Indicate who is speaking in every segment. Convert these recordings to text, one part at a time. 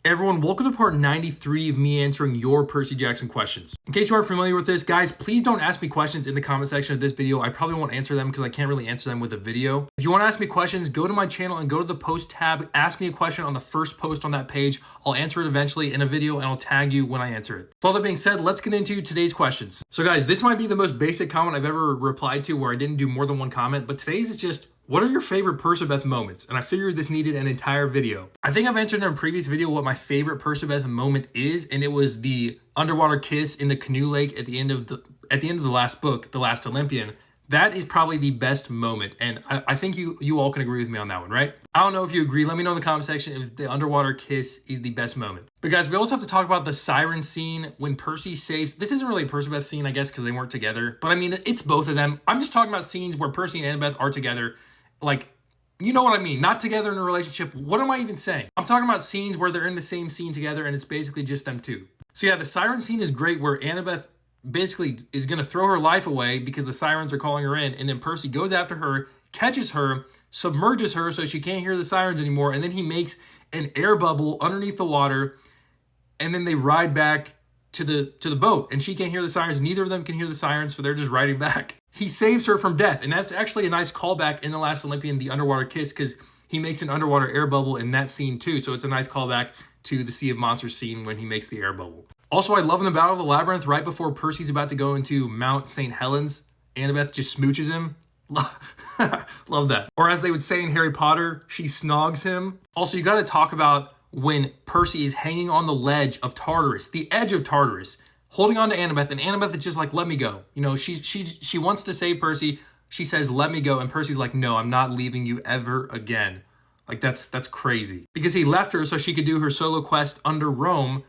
Speaker 1: Everyone, welcome to part 93 of me answering your Percy Jackson questions. In case you aren't familiar with this, guys, please don't ask me questions in the comment section of this video. I probably won't answer them because I can't really answer them with a video. If you want to ask me questions, go to my channel and go to the post tab. Ask me a question on the first post on that page. I'll answer it eventually in a video and I'll tag you when I answer it. With all that being said, let's get into today's questions. So guys, this might be the most basic comment I've ever replied to where I didn't do more than one comment, but today's is just, what are your favorite Percabeth moments? And I figured this needed an entire video. I think I've answered in a previous video what my favorite Percabeth moment is, and it was the underwater kiss in the canoe lake at the end of the last book, The Last Olympian. That is probably the best moment, and I think you all can agree with me on that one, right? I don't know if you agree. Let me know in the comment section if the underwater kiss is the best moment. But guys, we also have to talk about the siren scene when Percy saves. This isn't really a Percabeth scene, I guess, because they weren't together. But I mean, it's both of them. I'm just talking about scenes where Percy and Annabeth are together. Like, you know what I mean? Not together in a relationship. What am I even saying? I'm talking about scenes where they're in the same scene together and it's basically just them two. So yeah, the siren scene is great where Annabeth basically is going to throw her life away because the sirens are calling her in, and then Percy goes after her, catches her, submerges her so she can't hear the sirens anymore, and then he makes an air bubble underneath the water, and then they ride back to the boat, and she can't hear the sirens. Neither of them can hear the sirens, so they're just riding back. He saves her from death, and that's actually a nice callback in The Last Olympian, the underwater kiss, because he makes an underwater air bubble in that scene too, so it's a nice callback to the Sea of Monsters scene when he makes the air bubble. Also, I love in the Battle of the Labyrinth, right before Percy's about to go into Mount St. Helens, Annabeth just smooches him. Love that. Or as they would say in Harry Potter, she snogs him. Also, you got to talk about when Percy is hanging on the ledge of Tartarus, the edge of Tartarus, holding on to Annabeth, and Annabeth is just like, let me go. You know, she wants to save Percy. She says, let me go. And Percy's like, no, I'm not leaving you ever again. Like, that's crazy. Because he left her so she could do her solo quest under Rome.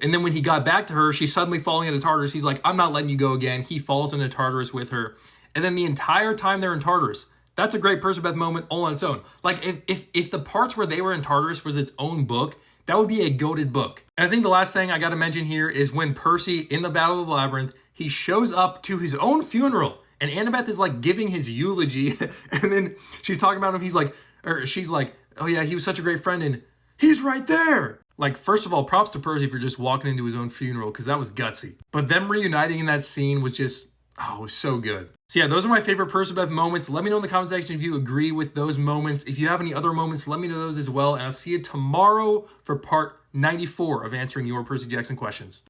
Speaker 1: And then when he got back to her, she's suddenly falling into Tartarus. He's like, I'm not letting you go again. He falls into Tartarus with her. And then the entire time they're in Tartarus, that's a great Percabeth moment all on its own. Like, if the parts where they were in Tartarus was its own book, that would be a goated book. And I think the last thing I got to mention here is when Percy, in the Battle of the Labyrinth, he shows up to his own funeral, and Annabeth is like giving his eulogy, and then she's talking about him. She's like, oh yeah, he was such a great friend, and he's right there. Like, first of all, props to Percy for just walking into his own funeral, because that was gutsy. But them reuniting in that scene was just, it was so good. So yeah, those are my favorite Percabeth moments. Let me know in the comment section if you agree with those moments. If you have any other moments, let me know those as well. And I'll see you tomorrow for part 94 of answering your Percy Jackson questions.